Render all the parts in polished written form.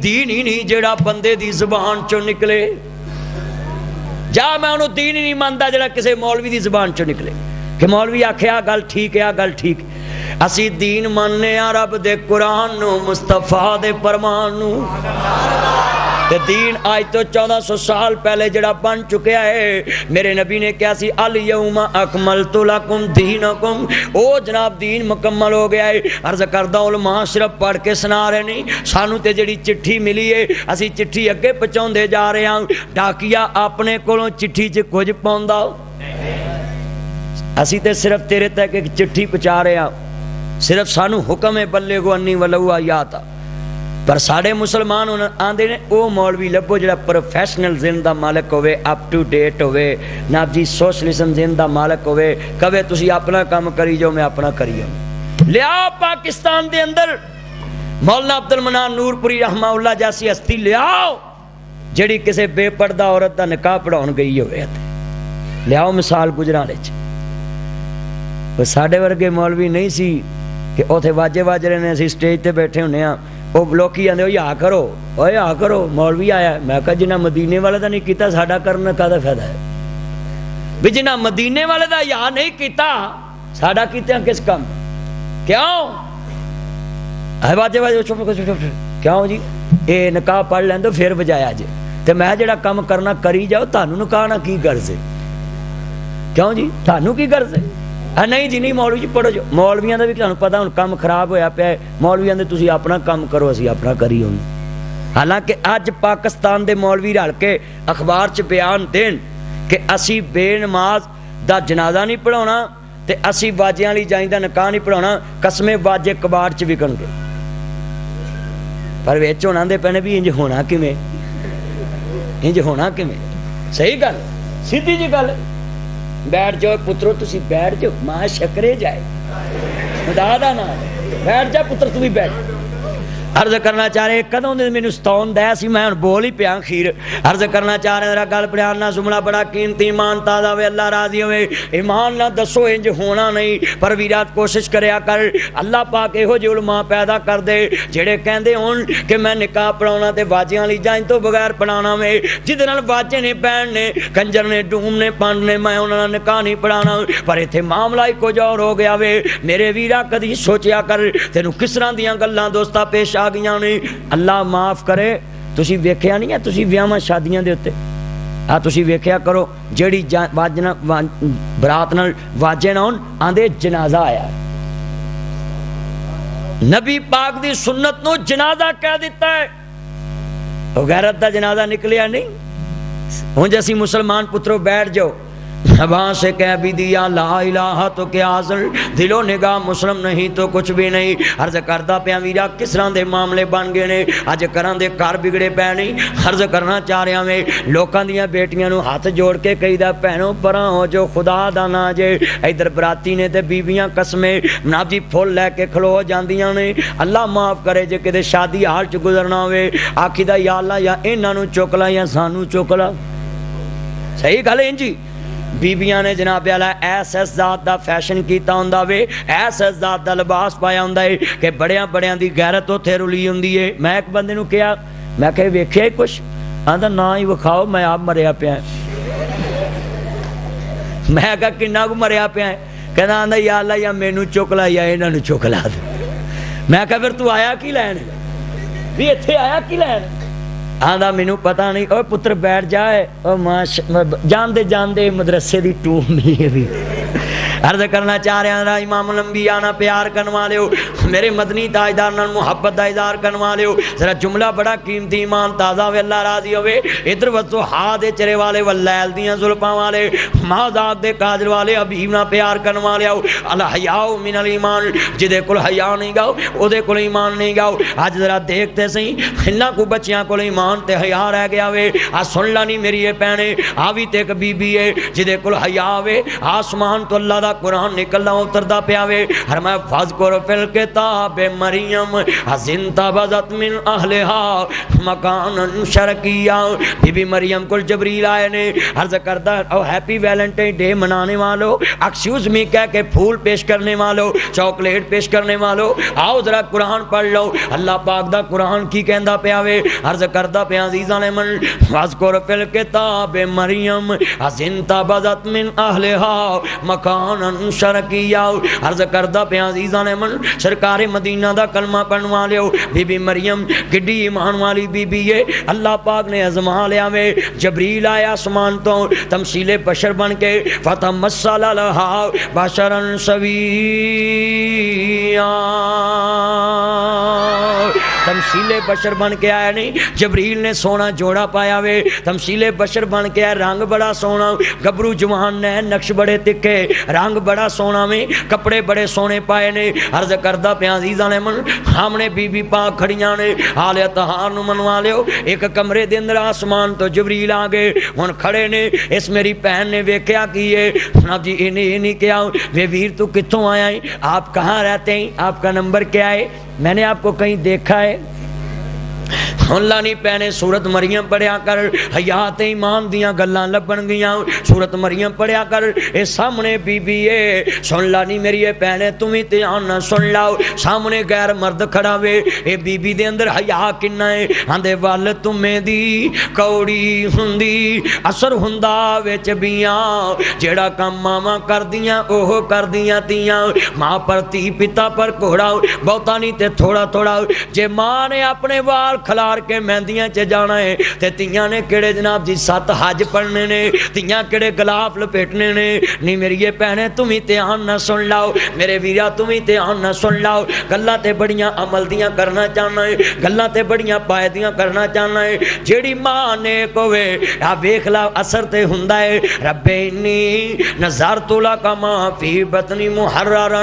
دین ہی نہیں جڑا بندے دی زبان چوں نکلے، جا میں انہوں دین ہی نہیں مانتا جڑا کسی مولوی دی زبان چوں نکلے کہ مولوی آکھیا گل ٹھیک ہے، گل ٹھیک۔ اسی دین ماننے آ رب دے قرآن نو، مصطفیٰ دے فرمان نو۔ تے دین آج تو 1400 سال پہلے جڑا بن چکیا ہے، میرے نبی نے کیا سی الیوم اکملت لکم دینکم، او جناب دین مکمل ہو گیا ہے۔ عرض کردہ علماء صرف پڑھ کے سنا رہے نہیں، سانو تے جڑی چٹھی ملی ہے اسی چٹھی اگے پہنچاؤں دے جا رہے ہیں۔ ڈاکیا اپنے کولوں چٹھی چ کچھ پاوندا، اسی تے صرف تیرے تک ایک چٹھی پہنچا رہے ہیں، صرف سانو حکم ہے بلغوا انی ولو آیات۔ پر ساڑے مسلمان آندے نے او مولوی لبو جڑا پروفیشنل ذہن دا مالک ہوئے، اپ ٹو ڈیٹ ہوئے، ناب جی سوشلزم ذہن دا مالک ہوئے، کبھی تسی اپنا کام کری جو میں اپنا کری جاؤں۔ لیا پاکستان دے اندر مولانا عبد المنان نور پوری رحمہ اللہ جیسی ہستی لیاؤ جڑی کسے بے پردہ عورت دا نکاح پڑھاؤن گئی ہوئے تھے، لیاؤ مثال گجرانے چ۔ ساڑے ورگے مولوی نہیں سی کہ اوتھے واجے واجرے نے اسی سٹیج تے بیٹھے ہونے ہاں، وہ لوکی آندے ہوئے یا کرو، اوے یا کرو مولوی آیا ہے۔ میں کہا جنہ مدینے والے دا نہیں کیتا ساڑا کرنا کا دا فائدہ ہے؟ بھی جنہ مدینے والے دا یا نہیں کیتا ساڑا کیتے ہیں کس کام؟ کیوں؟ اے واجے واجے کیوں جی اے نکاح پڑھ لیں تو پھر بجایا جی تے میں جڑا کام کرنا کری جاؤ، تانوں نکاح نہ کی غرض ہے؟ کیوں جی تانوں کی غرض ہے؟ نہیں جی نہیں مولوی جی پڑھو جو، مولویاں دا بھی تانوں پتہ ہن کام خراب ہویا پیا ہے، مولویاں دے تسی اپنا کام کرو اسی اپنا کری ہوں۔ حالانکہ اج پاکستان دے مولوی رل کے اخبار چ بیان دین کہ اسی بے نماز دا جنازہ نہیں پڑھاونا تے اسی واجیاں لی جائیں دا نکاح نہیں پڑھاونا، قسمیں واجے کباڑ چ وکن گے۔ پر وچ ہونا دے پہنے بھی انج ہونا کیویں، انج ہونا کیویں؟ صحیح گل سیدھی جی گل، بیٹھ جاؤ پترو تسی بیٹھ جاؤ، ماں شکرے جائے خدا دا نام، بیٹھ جا پتر تو بھی بیٹھ۔ عرض کرنا چاہ رہے کدوں دے مینوں ستون دے سی، میں ہن بول ہی پیا خیر۔ عرض کرنا چاہ رہے ذرا گل پڑھانا سمنا بڑا قیمتی، ایمان تازہ ہوئے اللہ راضی ہوئے، ایمان نہ دسو انج ہونا نہیں، پر ویرات کوشش کریا کر اللہ پاک یہو جے علماء پیدا کر دے جڑے کہندے ہون کہ میں نکاح پڑھاونا تے واجیاں لی جائیں تو بغیر پڑھانا میں، جدے نال واجے نے پہن نے کنجر نے ڈوم نے پانڈ نے میں انہاں نال نکاح نہیں پڑھانا۔ پر ایتھے معاملہ ہی کچھ اور ہو گیا وے میرے ویرا، کدی سوچیا کر تینوں کس طرح دیاں گلاں دوستا پیش آ گئیاں نے۔ اللہ معاف کرے، تسی ویکھیا نہیں ہے تسی ویاواں شادیاں دے اوتے آ تسی ویکھیا کرو جیڑی واجنا برات نال واجے نہ ہون آندے جنازہ آیا، نبی پاک دی سنت نو جنازہ کہہ دیتا ہے، او غیرت دا جنازہ نکلیا نہیں۔ ہن جیسی مسلمان پترو بیٹھ جاؤ، زبان سے کہہ بھی دیا لا الہ تو کیا حاصل، دل و نگاہ مسلم نہیں تو کچھ بھی نہیں۔ عرض کردہ پیا ویرا کس طرح دے معاملے بن گئے نے، اج کراں دے گھر بگڑے پے نہیں۔ عرض کرنا چاہ رہا میں لوکاں دیاں بیٹیاں نو ہاتھ جوڑ کے کہیدا بہنوں پراں ہو جو خدا دا نا جے، ادھر براتی نے تے بیویاں قسمیں ناب جی پھول لے کے کھلو جاندیاں نے۔ اللہ معاف کرے جے کدے شادی حال چ گزرنا ہوئے آکھیدا یا اللہ یا انہاں نو چک لا یا سانو چک لا۔ صحیح گل ہے جی، بیبیاں نے جناب اعلیٰ ایس ذات دا فیشن کیتا ہوندا وے، ایس ذات دا لباس پایا ہوندا ہے کہ بڑیاں بڑیاں دی غیرت اوتھے رلی ہوندی ہے۔ میں ایک بندے نو کہیا، میں کہ ویکھیا ہی کچھ؟ آندا نہ ہی وکھاؤ میں آپ مریا پیا۔ میں کہا کنا کو مریا پیا؟ کہنا آندا یا اللہ یا مینوں چک لا یا انہاں نو چک لا دے۔ میں کہا پھر تو آیا کی لین بھی ایتھے آیا کی لین؟ آندا مینوں پتہ نہیں۔ اوے پتر بیٹھ جائے، او جاندے جاندے مدرسے دی ٹوم ملی بھی۔ عرض کرنا چاہ رہے ہیں امام الانبیاء نہ پیار کروا لیو، میرے مدنی تاجدار نال محبت دا اظہار کروا لیو۔ ذرا جملہ بڑا قیمتی، ایمان تازہ ہوئے اللہ راضی ہوئے۔ ادھر وسو ہا دے چرے والے واللیل دیاں زلفاں والے ماذات دے کاجل والے حبیب نہ پیار کروا لیو۔ الحیاء من الایمان، جدے کول حیا نہیں گاؤ اودے کول ایمان نہیں گاؤ۔ اج ذرا دیکھتے سہی انہاں کو بچیاں کول ایمان تے حیا رہ گیا وے۔ آ سن لا نہیں میری یہ بہنے، آ وی تے ایک بی بی ہے جدے کول حیا ہوے، آسمان تو اللہ دا دا قرآن نکلدا اتردا پیا وے فرمایا فذکر فی الکتاب مریم اذ انتبذت من اہلھا مکانا شرقیا بی بی مریم کو جبریل آئے نے عرض کرتا او ہیپی ویلنٹائن ڈے منانے والو ایکسکیوز می کہہ کے پھول پیش کرنے والو چاکلیٹ پیش کرنے والو آؤ ذرا قرآن پڑھ لو اللہ پاک دا قرآن کی کہندا پیا وے عرض کردا پیا عزیزاں نے من فذکر فی الکتاب مریم اذ انتبذت من اہلھا مکانا شرقیا عرض کردا پیا عزیزاں نے من سرکار مدینہ دا کلمہ پڑھن والو بی بی مریم کڈی ایمان والی بی بی ہے اللہ پاک نے ازما لیا میں جبریل آیا آسمان تو تمثیل بشر بن کے فتمثل لہا بشرا سویا تمثیل بشر بن کے آیا نہیں جبریل نے سونا جوڑا پایا وے تمثیل بشر بن کے آیا رنگ بڑا سونا گبرو جوان نے نقش بڑے تکے رنگ بڑا سونا میں کپڑے بڑے سونے پائے نے عرض کردہ پہ عزیزاں نے من ہم نے بی بی پاک کھڑیاں نے آلیہ تہار نو منوا لیو ایک کمرے دے اندر آسمان تو جبریل آگے ہن کھڑے نے اس میری بہن نے ویکھیا کیے جناب جی انہیں کیا وے ویر تو کتوں آیا ہے آپ کہاں رہتے ہیں آپ کا نمبر کیا ہے میں نے آپ کو کہیں دیکھا ہے اللہ نہیں پہنے سورت مریم پڑھیا کر حیات ایمان دیاں گلاں لبن گیاں سورت مریم پڑھیا کر اے سامنے بی بی اے سن لا نہیں میری اے پہنے تمہیں دھیان نہ سن لاؤ سامنے غیر مرد کھڑا وے اے بی بی دے اندر حیا کنا ہے آندے ول تمہیں دی کوڑی ہندی اثر ہندا وچ بیاں جیڑا کام ماما کر دیاں اوہ کر دیاں تیاں ماں پر تی پتا پر گھوڑا بہتا نہیں تے تھوڑا تھوڑا جے ماں نے اپنے وال کھلار کے مہندیاں چے جانا ہے تے تیاں نے کڑے جناب جی 7 حج پڑھنے نے تیاں کڑے گلاف لپیٹنے نے نہیں میری یہ پہنے تمہیں دھیان نہ سن لاؤ میرے ویرا تمہیں دھیان نہ سن لاؤ گلاں تے بڑیاں عمل دیاں کرنا چاہنا ہے گلاں تے بڑیاں پائدیاں کرنا چاہنا ہے جیڑی ماں نیک ہوئے آ ویکھ لا اثر تے ہوندا ہے رب انی نظرت لک ما فی بطنی محررا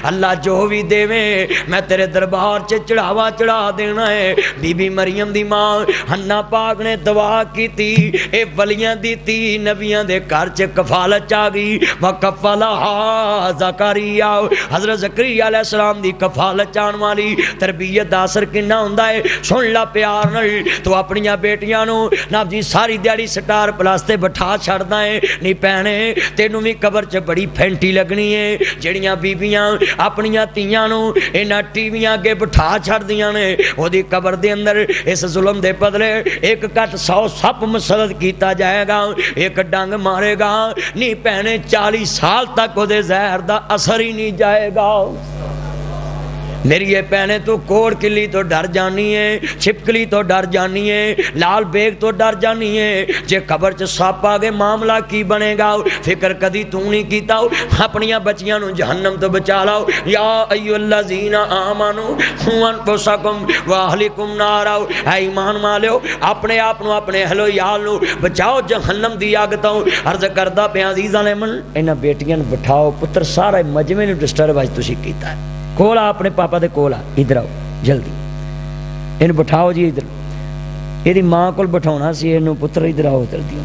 اللہ جو بھی دیویں میں تیرے دربار چ چڑھاوا چڑھا دینا ہے بی بی مریم دی ماں حنا پاک نے دعا کی تھی اے ولیاں دی تی نبیاں دے گھر چ کفالت چا گئی وکفلھا زکریا حضرت زکریا علیہ السلام دی کفالت چان والی تربیت دا اثر کنا ہوندا ہے سن لا پیار نال تو اپنی بیٹیاں نو ناب جی ساری دیہڑی سٹار پلاس تے بٹھا چھڑدا ہے نہیں پہنے تینوں وی قبر چ بڑی پھینٹی لگنی ہے جڑیاں بیبیاں اپنی تیاں نو انہاں ٹی ویاں اگے بٹھا چھڑدیاں نے او دی قبر دے اندر اس ظلم دے بدلے ایک کٹ 100 سپ مسلط کیتا جائے گا ایک ڈنگ مارے گا نہیں پہنے 40 سال تک او دے زہر دا اثر ہی نہیں جائے گا میری یہ پہنے تو کوڑ کلی تو ڈر جانی ہے چھپکلی تو ڈر جانی ہے لال بیگ تو ڈر جانی ہے جے قبر چ سپ آگے معاملہ کی بنے گا فکر کدی تو نہیں کیتا اپنیاں بچیاں نو جہنم تو بچا لاؤ یا ایو الذین آمنو انفسکم واہلکم نارا اے ایمان والو اپنے آپ نو اپنے اہل و عیال نو بچاؤ جہنم دی اگ تو عرض کردا پیا عزیزاں نے من انہاں بیٹیاں نو بٹھاؤ پتر سارا مجمع نو ڈسٹرب اج تسی کیتا ہے کولا اپنے پاپا دے کولا ادھر آؤ جلدی ان بٹھاؤ جی ادھر یہ ماں کو بٹھاؤنا سی انہوں پتر ادھر آؤ ادھر دیوں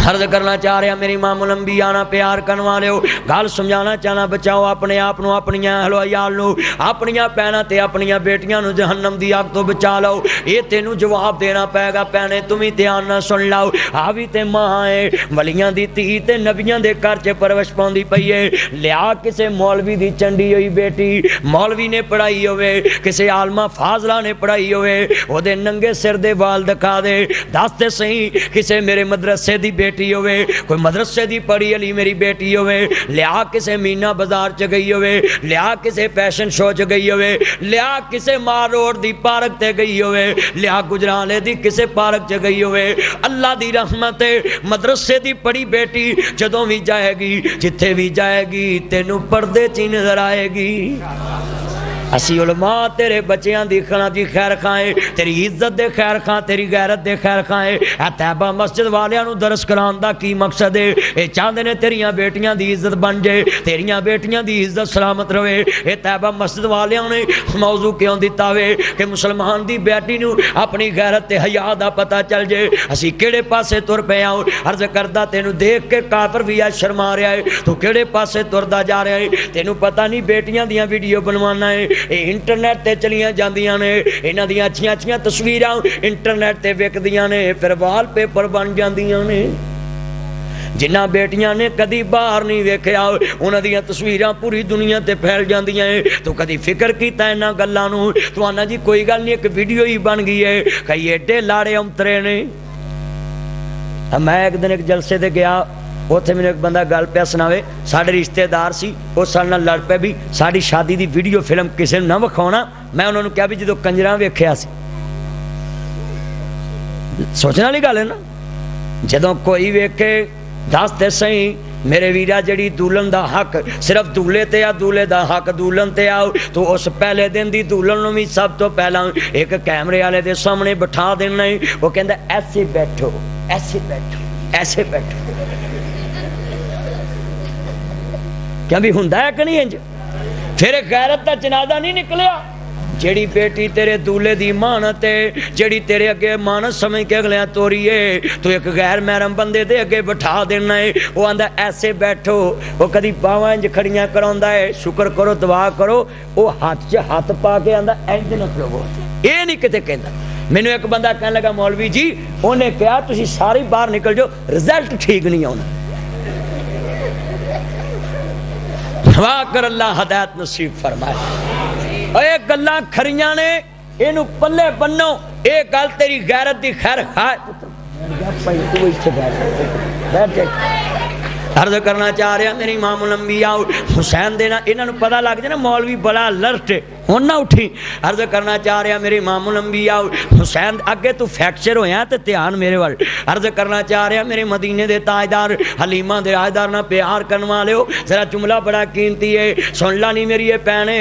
عرض کرنا چاہ رہا میری امام الانبیاء نا پیار کرن والے ہو گل سمجھانا چاہنا بچاؤ اپنے آپ نو اپنی اہل و عیال نو اپنی بہناں تے اپنی بیٹیاں نو جہنم دی اگ تو بچا لو یہ تینوں جواب دینا پے گا پہنے تمہیں دھیان نہ سن لاؤ آوی تے ماں ہے ولیاں دی تی تے نبیاں دے گھر چ پرورش پاؤندی پئی ہے لیا کسے مولوی دی چنڈی ہوئی بیٹی مولوی نے پڑھائی ہوئے کسے عالمہ فاضلہ نے پڑھائی ہوئے او دے ننگے سر دے وال دکھا دے دس تے صحیح کسے میرے مدرسے دی بیٹی ہوئے کوئی مدرسے دی پڑھی علی میری بیٹی ہوئے لیا کسے مینا بازار چ گئی ہوئے لیا کسے فیشن شو چ گئی ہوئے لیا کسے مار روڈ دی پارک تے گئی ہوئے لیا گجرالے دی کسے پارک چ گئی ہوئے اللہ دی رحمت مدرسے دی پڑھی بیٹی جدوں بھی جائے گی جتھے بھی جائے گی تینوں پردے چ نظر آئے گی اسی علماء تیرے بچیاں دی کھانا دی خیر کھائیں، تیری عزت دے خیر کھائیں، تیری غیرت دے خیر کھائیں۔ اے طیبہ مسجد والیاں نو درس کران دا کی مقصد ہے؟ اے چاہندے نے تیریاں بیٹیاں دی عزت بن جائے، تیریاں بیٹیاں دی عزت سلامت رہے۔ اے طیبہ مسجد والیاں نے موضوع کیوں دیتا وے کہ مسلمان دی بیٹی نو اپنی غیرت تے حیا دا پتہ چل جائے۔ اسی کیڑے پاسے تر پے آؤ، عرض کردہ تینو دیکھ کے کافر بھی آج شرما رہا ہے، تو کیڑے پاسے تردا جا رہا ہے؟ تینو پتہ نہیں بیٹیاں دیاں ویڈیو بنوانا ہے، اے انٹرنیٹ تے چلیاں جاندیاں نے، انہاں دیاں اچھیاں اچھیاں تصویراں انٹرنیٹ تے وکدیاں نے، پھر وال پیپر بن جاندیاں نے۔ جنہ بیٹیاں نے کدی باہر نہیں ویکھیا انہاں دیاں تصویراں پوری دنیا تے پھیل جاندیاں ہیں۔ تو کدی فکر کیتا انہاں گلاں نو؟ تو آنا جی کوئی گل نہیں، ایک ویڈیو ہی بن گئی ہے، کئی ایڈے لاڑے امترے نے۔ میں ایک دن ایک جلسے تے گیا، اوتھے میرے ایک بندہ گل پیا سناوے، ساڈے رشتے دار سی، او ساڈے نال لڑ پے بھی ساڈی شادی دی ویڈیو فلم کسے نوں نہ وکھاونا۔ میں انہاں نوں کہا بھی جدوں کنجراں ویکھیا سی، سوچنے والی گل ہے نا، جدوں کوئی ویکھے دس تے صحیح میرے ویرا جڑی دولن دا حق صرف دولے تے آ، دولے دا حق دولن تے آؤ، تو اس پہلے دن دی دولن نوں وی سب تو پہلا ایک کیمرے والے دے سامنے بٹھا دینا ہے، وہ کہندا ایسے بیٹھو، ایسے بیٹھو، ایسے بیٹھو۔ کیا بھی ہوندا ہے کہ نہیں انج؟ پھر غیرت دا جنازہ نہیں نکلیا۔ جیڑی بیٹی تیرے دولے دی مانت ہے، جیڑی تیرے اگے مانت سمجھ کے اگلیاں توری ہے، تو ایک غیر محرم بندے دے اگے بٹھا دینا ہے، وہ آندا ایسے بیٹھو۔ وہ کدی باواں انج کھڑیاں کراوندا ہے، شکر کرو دعا کرو، وہ ہاتھ 'چ ہاتھ پا کے آندا انج نہ کھڑو، اے نہیں کتے کہندا۔ مینوں ایک بندہ کہنے لگا مولوی جی انہیں کہا تسی سارے باہر نکل جاؤ، رزلٹ ٹھیک نہیں آنا۔ دعا کر اللہ ہدایت نصیب فرمائے۔ اے گلاں کھریاں نے، اینو پلے بنو، اے گل تیری غیرت دی خیر خواہ۔ عرض کرنا چاہ رہا میری امام الانبیاء حسین دینا، انہاں نوں پتہ لگ جائے نا مولوی بڑا الرٹ ہے، ہن نہ اٹھی۔ عرض کرنا چاہ رہا میرے امام الانبیاء حسین، اگے تو فریکچر ہویا تے دھیان میرے وال۔ عرض کرنا چاہ رہا میرے مدینے دے تاجدار حلیمہ دے تاجدار نہ پیار کرن والےو، ذرا جملہ بڑا قیمتی ہے، سن لا نہیں میری یہ بہنے،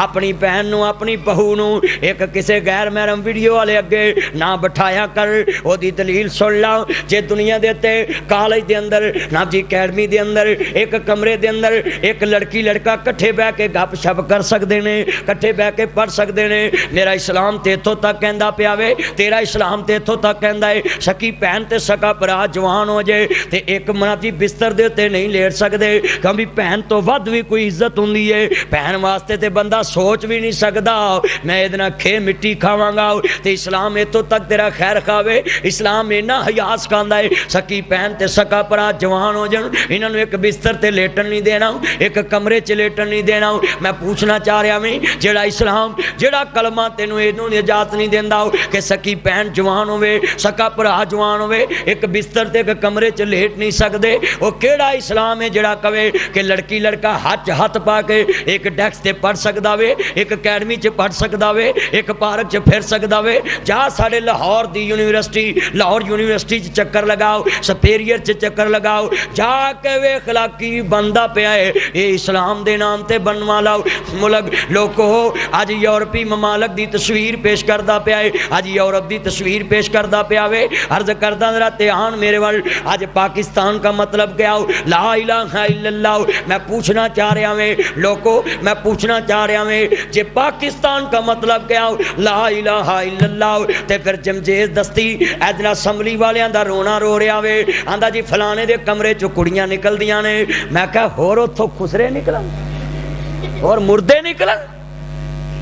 اپنی بہن نو اپنی بہو نو ایک کسے غیر محرم ویڈیو والے اگے نہ بٹھایا کر۔ او دی دلیل سن لا، جے دنیا دے تے کالج دے اندر نہ جی اکیڈمی دے اندر ایک کمرے دے اندر ایک لڑکی لڑکا کٹھے بیٹھ کے گپ شپ کر سکدے نے، کٹھے بہ کے پڑھ سکتے ہیں۔ میرا اسلام تے اتھوں تک کہندا پیا وے، تیرا اسلام تے اتھوں تک کہندا ہے سکی بہن تے سکا بھرا جوان ہو جائے تے ایک مناتی بستر دے تے نہیں لیٹ سکدے، کبھی بہن تو ود بھی کوئی عزت ہوندی ہے، بہن واسطے تے بندہ سوچ بھی نہیں سکدا میں ادنا کھے مٹی کھاواں گا۔ تے اسلام اتھوں تک تیرا خیر کھاوے، اسلام اینا حیا سکھاندا ہے سکی بہن تے سکا بھرا جوان ہو جان، انہاں نوں ایک بستر تے لیٹن نہیں دینا، ایک کمرے چ لیٹن نہیں دینا۔ میں پوچھنا چاہ رہا میں جڑا اسلام جڑا کلمہ تینوں اینوں اجازت نہیں دیندا کہ سکی بہن جوان ہوے، سکا بھرا جوان ہوے، ایک بستر تے ایک کمرے چ لیٹ نہیں سکدے، او کیڑا اسلام ہے جڑا کہے کہ لڑکی لڑکا ہاتھ پا کے ایک ڈیسک تے پڑھ سکدا وے، ایک اکیڈمی چ پڑھ سکدا وے، ایک پارک چ پھر سکدا وے؟ جا ساڈے لاہور دی یونیورسٹی، لاہور یونیورسٹی چ چکر لگاؤ، سپیریئر چ چکر لگاؤ، جا کے ویکھ لا کی بندہ پیا ہے اے اسلام دے نام تے بنوا لاؤ ملک لوکو۔ آج یورپی ممالک دی تصویر پیش کردہ پیا ہے، آج یورپ دی تصویر پیش کردہ پیا ہے۔ عرض کردہ ذرا دھیان میرے وال، آج پاکستان کا مطلب کیا ہو؟ لا الہ الا اللہ۔ میں پوچھنا چاہ رہا ہوں لوگوں، میں پوچھنا چاہ رہا ہوں جے پاکستان کا مطلب کیا ہو؟ لا الہ الا اللہ، تے پھر جمجیز دستی ادنا اسمبلی والیاں دا رونا رو رہا وے، آندا جی فلانے دے کمرے چ کڑیاں نکل دیاں نے۔ میں کہا ہور اتھوں خسرے نکلن اور مردے نکلن؟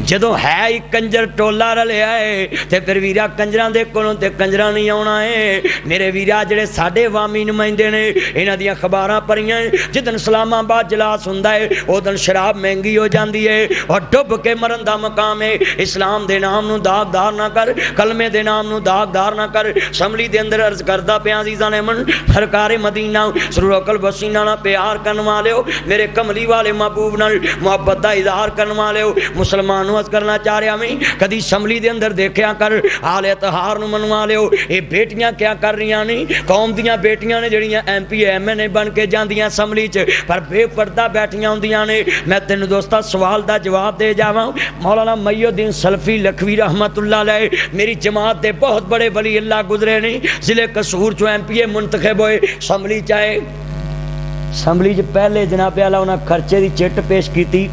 جدو ہے ہی کنجر ٹولا رلیا ہے تے پھر ویرا کنجراں دے کولوں تے کنجراں نہیں آونا ہے۔ میرے ویرا جڑے ساڈے عوامی نمائندے نے انہاں دیاں خبراں پڑھیاں جدن اسلام آباد جلاس ہوندا ہے اودن شراب مہنگی ہو جاندی ہے اور ڈب کے مرن دا مقام ہے۔ اسلام دے نام نو داغدار نہ کر، کلمے دے نام نو داغدار نہ کر۔ اسمبلی دے اندر عرض کردا پیا عزیزاں نے من سرکار مدینہ سرور اقل وسینہ نال پیار کرن والےو، میرے کملی والے محبوب نال محبت دا اظہار کرن والےو، مسلمان تانوں عرض کرنا چاہ رہا میں کدی اسمبلی دے اندر دیکھیا کر آل اتحاد نو منوا لیو اے بیٹیاں کیا کر رہی نہیں قوم دیاں بیٹیاں نے جڑیاں ایم پی ایم این اے بن کے جاندیاں اسمبلی چ پر بے پردہ بیٹھیاں ہوندیاں نے میں تینوں دوستا سوال دا جواب دے جاواں مولانا محی الدین سلفی لکھوی رحمت اللہ علیہ میری جماعت دے بہت بڑے ولی اللہ گزرے نہیں ضلع قصور چو ایم پی اے منتخب ہوئے اسمبلی چاہے اسمبلی چ پہلے جناب اعلیٰ انہاں خرچے دی چٹ پیش کیتی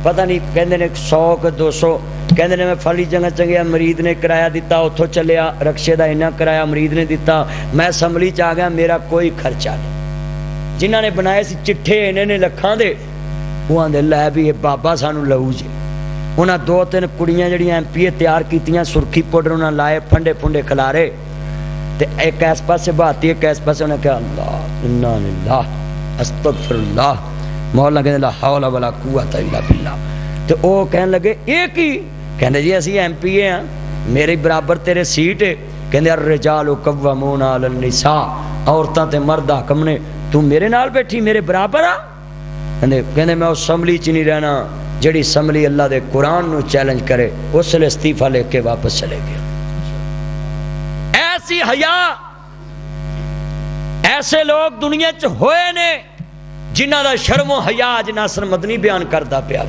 پتہ نہیں کہندے نے 100 کہ 200 کہندے نے میں فلی چنگا چنگیا مرید نے کرایہ دیتا اتھوں چلیا رکشے دا انہاں کرایہ مرید نے دیتا میں اسمبلی چ آ گیا میرا کوئی خرچہ نہیں جنہاں نے بنائے سی چٹھے انہیں نے لکھاں دے وہ آندے لے بھی یہ بابا سانو لہو جی انہاں 2-3 کڑیاں جڑیاں ایم پی اے تیار کیتیاں سرخی پاؤڈر انہاں لائے پھنڈے پھنڈے کھلارے تے ایک اس پاسے بہاتی ایک اس پاسے انہیں کہا اللہ انا للہ استغفر اللہ مولا کہنے لا حول ولا قوت الا باللہ تو او کہنے لگے ایک ہی کہنے جی اسی ایم پی اے ہیں میرے برابر تیرے سیٹ ہے کہنے الرجال قوامون علی النساء عورتاں تے مرد حکم نے تو میرے نال بیٹھی میرے برابر آ کہنے میں اس اسمبلی چ نہیں رہنا جڑی اسمبلی اللہ دے قرآن نو چیلنج کرے اس لئے استعفیٰ لے کے واپس چلے گیا ایسی حیا ایسے لوگ دنیا چ ہوئے نے جنہ دا شرم و حیا اج ناصر مدنی بیان کردا پیا